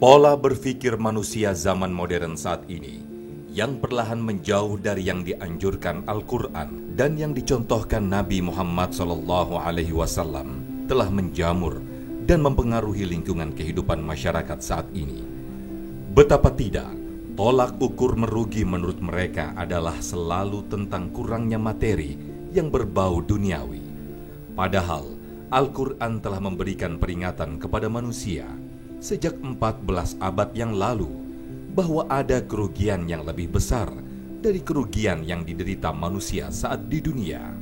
Pola berpikir manusia zaman modern saat ini yang perlahan menjauh dari yang dianjurkan Al-Quran dan yang dicontohkan Nabi Muhammad SAW telah menjamur dan mempengaruhi lingkungan kehidupan masyarakat saat ini. Betapa tidak, tolak ukur merugi menurut mereka adalah selalu tentang kurangnya materi yang berbau duniawi. Padahal Al-Quran telah memberikan peringatan kepada manusia sejak 14 abad yang lalu bahwa ada kerugian yang lebih besar dari kerugian yang diderita manusia saat di dunia.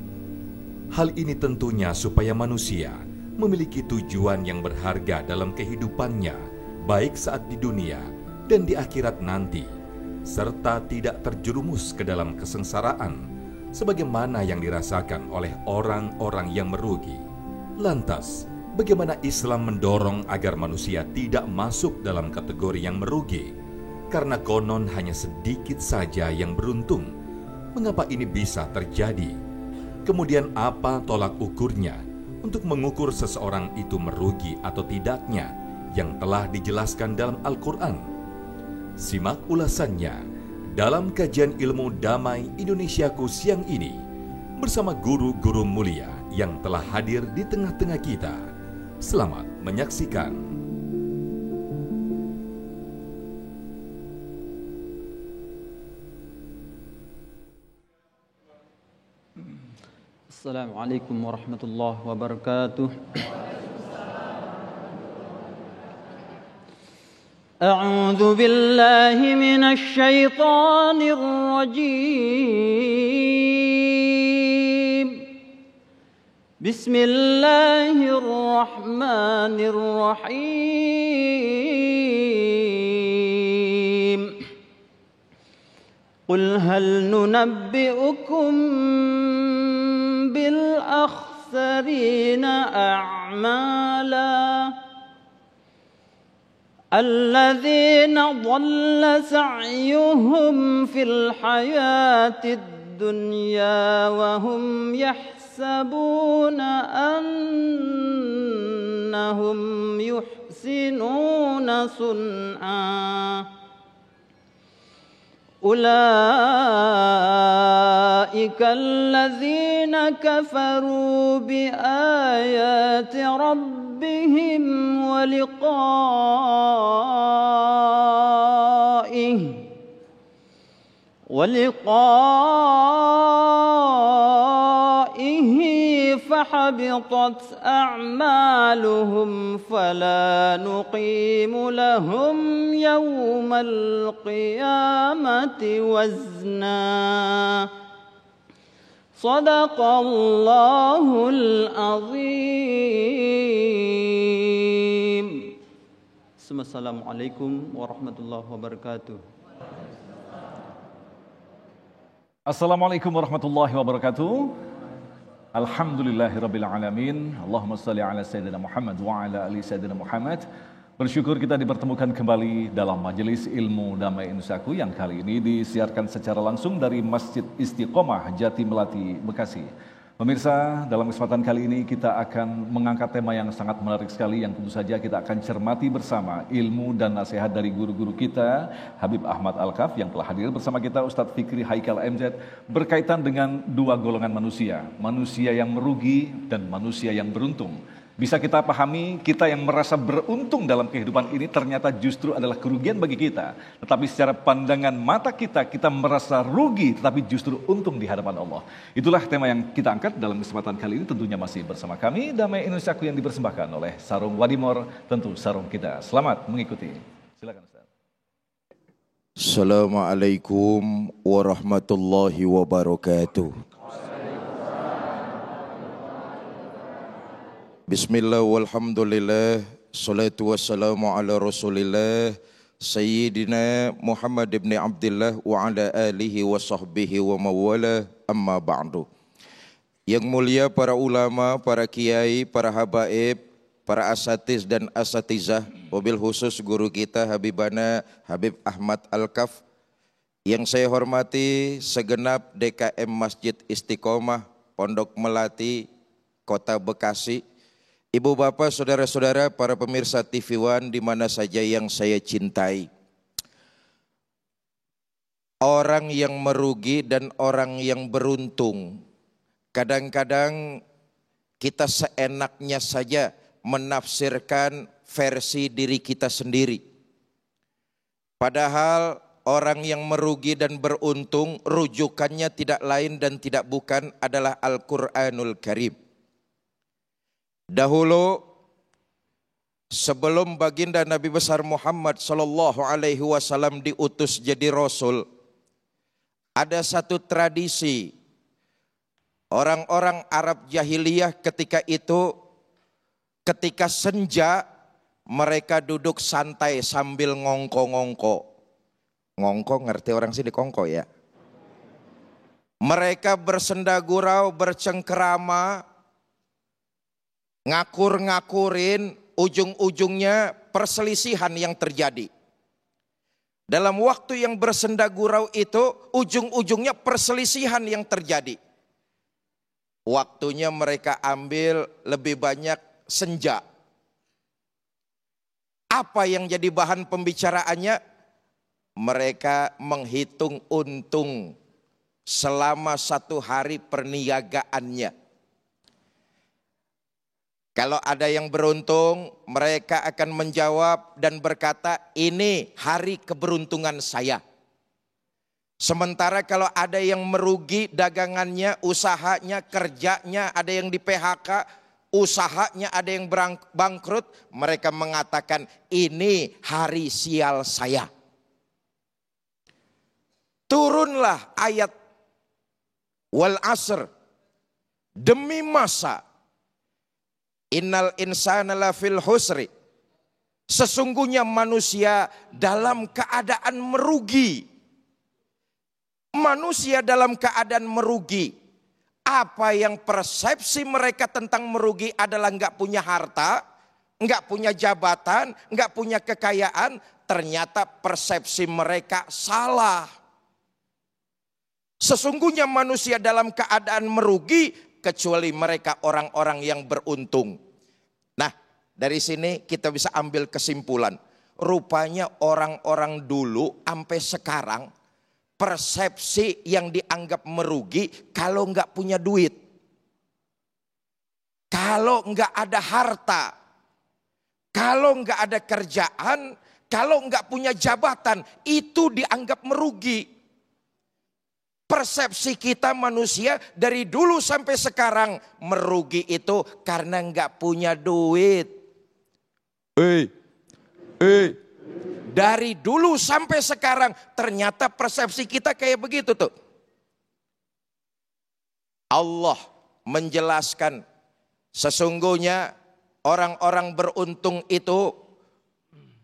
Hal ini tentunya supaya manusia memiliki tujuan yang berharga dalam kehidupannya, baik saat di dunia dan di akhirat nanti, serta tidak terjerumus ke dalam kesengsaraan sebagaimana yang dirasakan oleh orang-orang yang merugi. Lantas, bagaimana Islam mendorong agar manusia tidak masuk dalam kategori yang merugi? Karena konon hanya sedikit saja yang beruntung. Mengapa ini bisa terjadi? Kemudian apa tolak ukurnya untuk mengukur seseorang itu merugi atau tidaknya yang telah dijelaskan dalam Al-Quran? Simak ulasannya dalam kajian ilmu damai Indonesiaku siang ini bersama guru-guru mulia yang telah hadir di tengah-tengah kita. Selamat menyaksikan. Assalamualaikum warahmatullahi wabarakatuh. A'udzu billahi minasy syaithanir rajim. Bismillahirrahmanirrahim. Qul hal nunabbi'ukum bil akhsarina a'mala alladzina dhalla sa'yuhum fil hayatid dunya wa hum yahsabuna annahum yuhsinuna sun'a. Ulaika alladzina kafaru bi ayati rabbihim wa liqa'ihi fahabitat a'maluhum fala nuqimu lahum yawmal qiyamati wazna. Sadaqallahul azim. Assalamualaikum warahmatullahi wabarakatuh. Assalamualaikum warahmatullahi wabarakatuh. Alhamdulillahirabbil alamin. Allahumma shalli ala sayyidina Muhammad wa ala ali sayyidina Muhammad. Bersyukur kita dipertemukan kembali dalam majelis ilmu damai Indonesiaku yang kali ini disiarkan secara langsung dari Masjid Istiqomah Jati Melati, Bekasi. Pemirsa, dalam kesempatan kali ini kita akan mengangkat tema yang sangat menarik sekali yang tentu saja kita akan cermati bersama ilmu dan nasihat dari guru-guru kita, Habib Ahmad Al-Kaf yang telah hadir bersama kita, Ustadz Fikri Haikal MZ, berkaitan dengan dua golongan manusia, manusia yang merugi dan manusia yang beruntung. Bisa kita pahami, kita yang merasa beruntung dalam kehidupan ini ternyata justru adalah kerugian bagi kita. Tetapi secara pandangan mata kita, kita merasa rugi tetapi justru untung di hadapan Allah. Itulah tema yang kita angkat dalam kesempatan kali ini, tentunya masih bersama kami, Damai Indonesiaku yang dipersembahkan oleh Sarung Wadimor, tentu sarung kita. Selamat mengikuti. Silakan Ustaz. Assalamualaikum warahmatullahi wabarakatuh. Bismillah walhamdulillah, salatu wassalamu ala rasulillah, Sayyidina Muhammad ibn Abdillah wa ala alihi wa sahbihi wa mawala, amma ba'du. Yang mulia para ulama, para kiai, para habaib, para asatiz dan asatizah, wabil khusus guru kita Habibana Habib Ahmad Al-Kaf, yang saya hormati segenap DKM Masjid Istiqomah Pondok Melati, Kota Bekasi, Ibu bapak, saudara-saudara, para pemirsa TV One di mana saja yang saya cintai. Orang yang merugi dan orang yang beruntung. Kadang-kadang kita seenaknya saja menafsirkan versi diri kita sendiri. Padahal orang yang merugi dan beruntung rujukannya tidak lain dan tidak bukan adalah Al-Quranul Karim. Dahulu sebelum baginda Nabi besar Muhammad sallallahu alaihi wasallam diutus jadi rasul, ada satu tradisi orang-orang Arab jahiliyah ketika itu, ketika senja mereka duduk santai sambil ngongko-ngongko. Ngongko ngerti orang sini kongko ya. Mereka bersenda gurau, bercengkerama, ngakur-ngakurin, ujung-ujungnya perselisihan yang terjadi. Dalam waktu yang bersenda gurau itu, ujung-ujungnya perselisihan yang terjadi. Waktunya mereka ambil lebih banyak senja. Apa yang jadi bahan pembicaraannya? Mereka menghitung untung selama 1 hari perniagaannya. Kalau ada yang beruntung, mereka akan menjawab dan berkata, ini hari keberuntungan saya. Sementara kalau ada yang merugi dagangannya, usahanya, kerjanya, ada yang di PHK, usahanya ada yang bangkrut, mereka mengatakan, ini hari sial saya. Turunlah ayat wal asr, demi masa. Innal insana lafil husri. Sesungguhnya manusia dalam keadaan merugi. Manusia dalam keadaan merugi. Apa yang persepsi mereka tentang merugi adalah enggak punya harta, enggak punya jabatan, enggak punya kekayaan. Ternyata persepsi mereka salah. Sesungguhnya manusia dalam keadaan merugi kecuali mereka orang-orang yang beruntung. Nah, dari sini kita bisa ambil kesimpulan. Rupanya orang-orang dulu sampai sekarang persepsi yang dianggap merugi kalau enggak punya duit. Kalau enggak ada harta. Kalau enggak ada kerjaan, kalau enggak punya jabatan, itu dianggap merugi. Persepsi kita manusia dari dulu sampai sekarang merugi itu karena enggak punya duit. Dari dulu sampai sekarang ternyata persepsi kita kayak begitu tuh. Allah menjelaskan sesungguhnya orang-orang beruntung itu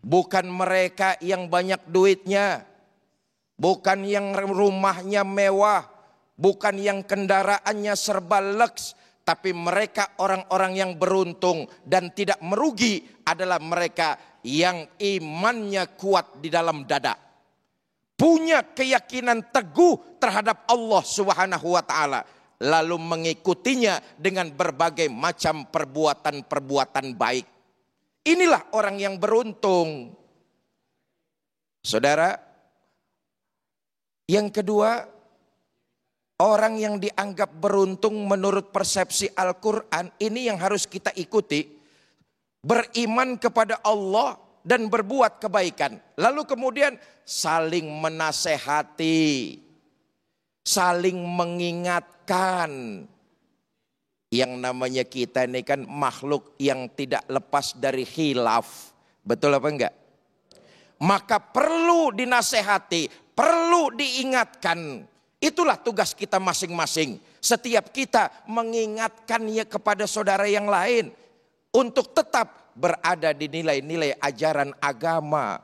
bukan mereka yang banyak duitnya. Bukan yang rumahnya mewah, bukan yang kendaraannya serba leks, tapi mereka orang-orang yang beruntung dan tidak merugi adalah mereka yang imannya kuat di dalam dada. Punya keyakinan teguh terhadap Allah Subhanahu wa taala, lalu mengikutinya dengan berbagai macam perbuatan-perbuatan baik. Inilah orang yang beruntung. Saudara, yang kedua, orang yang dianggap beruntung menurut persepsi Al-Quran, ini yang harus kita ikuti. Beriman kepada Allah dan berbuat kebaikan. Lalu kemudian saling menasehati, saling mengingatkan. Yang namanya kita ini kan makhluk yang tidak lepas dari khilaf. Betul apa enggak? Maka perlu dinasehati, perlu diingatkan. Itulah tugas kita masing-masing. Setiap kita mengingatkannya kepada saudara yang lain. Untuk tetap berada di nilai-nilai ajaran agama.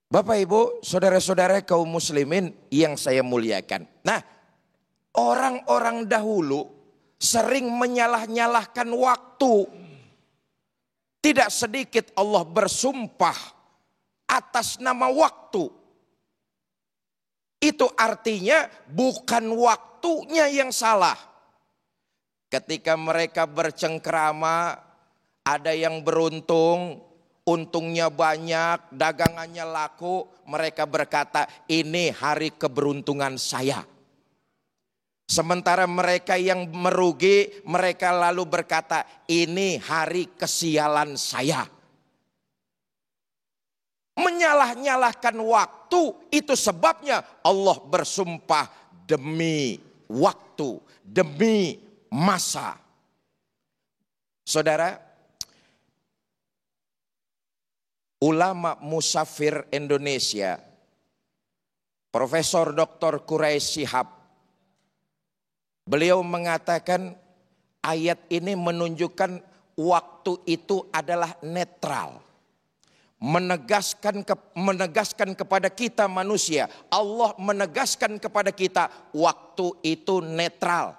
Bapak Ibu, saudara-saudara kaum muslimin yang saya muliakan. Nah, orang-orang dahulu sering menyalah-nyalahkan waktu. Tidak sedikit Allah bersumpah atas nama waktu. Itu artinya bukan waktunya yang salah. Ketika mereka bercengkrama, ada yang beruntung, untungnya banyak, dagangannya laku, mereka berkata, ini hari keberuntungan saya. Sementara mereka yang merugi, mereka lalu berkata, ini hari kesialan saya. Menyalah-nyalahkan waktu, itu sebabnya Allah bersumpah demi waktu, demi masa. Saudara, ulama musafir Indonesia, Profesor Dr. Quraisy Shihab, beliau mengatakan ayat ini menunjukkan waktu itu adalah netral. Menegaskan kepada kita manusia, Allah menegaskan kepada kita waktu itu netral.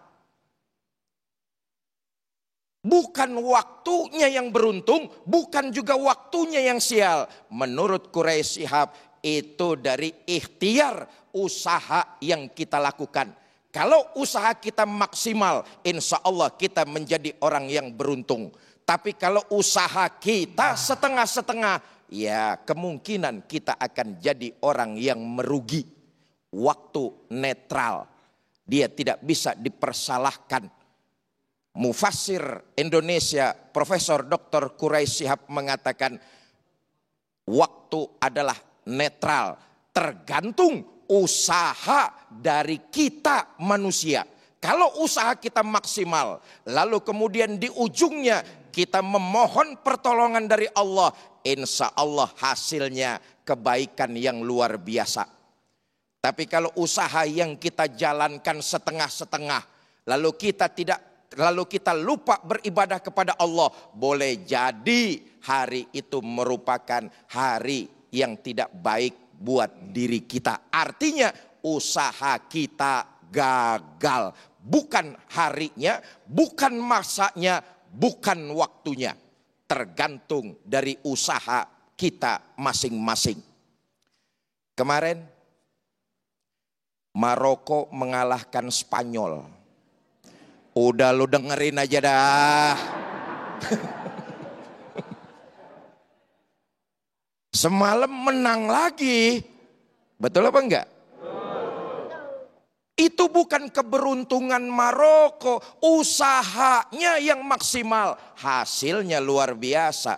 Bukan waktunya yang beruntung, bukan juga waktunya yang sial. Menurut Quraisy Shihab, itu dari ikhtiar usaha yang kita lakukan. Kalau usaha kita maksimal, insya Allah kita menjadi orang yang beruntung. Tapi kalau usaha kita setengah-setengah, ya kemungkinan kita akan jadi orang yang merugi. Waktu netral, dia tidak bisa dipersalahkan. Mufassir Indonesia Profesor Dr. Quraisy Shihab mengatakan waktu adalah netral, tergantung usaha dari kita manusia. Kalau usaha kita maksimal, lalu kemudian di ujungnya kita memohon pertolongan dari Allah, insya Allah hasilnya kebaikan yang luar biasa. Tapi kalau usaha yang kita jalankan setengah-setengah, lalu kita lupa beribadah kepada Allah, boleh jadi hari itu merupakan hari yang tidak baik buat diri kita. Artinya usaha kita gagal. Bukan harinya, bukan masanya, bukan waktunya. Tergantung dari usaha kita masing-masing. Kemarin Maroko mengalahkan Spanyol. Udah lu dengerin aja dah. Semalam menang lagi. Betul apa enggak? Itu bukan keberuntungan Maroko, usahanya yang maksimal, hasilnya luar biasa.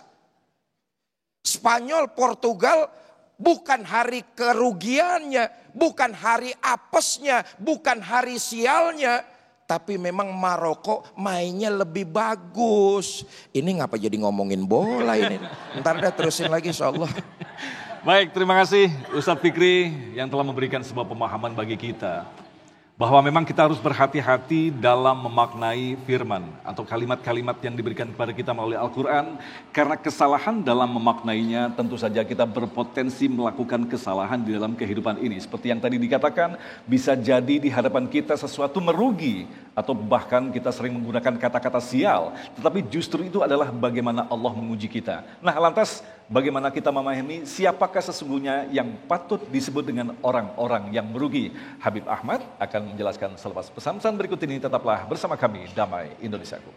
Spanyol, Portugal bukan hari kerugiannya, bukan hari apesnya, bukan hari sialnya, tapi memang Maroko mainnya lebih bagus. Ini ngapa jadi ngomongin bola ini? Ntar dah terusin lagi insyaallah. Baik, terima kasih Ustadz Fikri yang telah memberikan sebuah pemahaman bagi kita. Bahwa memang kita harus berhati-hati dalam memaknai firman atau kalimat-kalimat yang diberikan kepada kita melalui Al-Quran. Karena kesalahan dalam memaknainya tentu saja kita berpotensi melakukan kesalahan di dalam kehidupan ini. Seperti yang tadi dikatakan, bisa jadi di hadapan kita sesuatu merugi. Atau bahkan kita sering menggunakan kata-kata sial. Tetapi justru itu adalah bagaimana Allah menguji kita. Nah, lantas bagaimana kita memahami siapakah sesungguhnya yang patut disebut dengan orang-orang yang merugi? Habib Ahmad akan menjelaskan selepas pesan-pesan berikut ini. Tetaplah bersama kami, Damai Indonesiaku.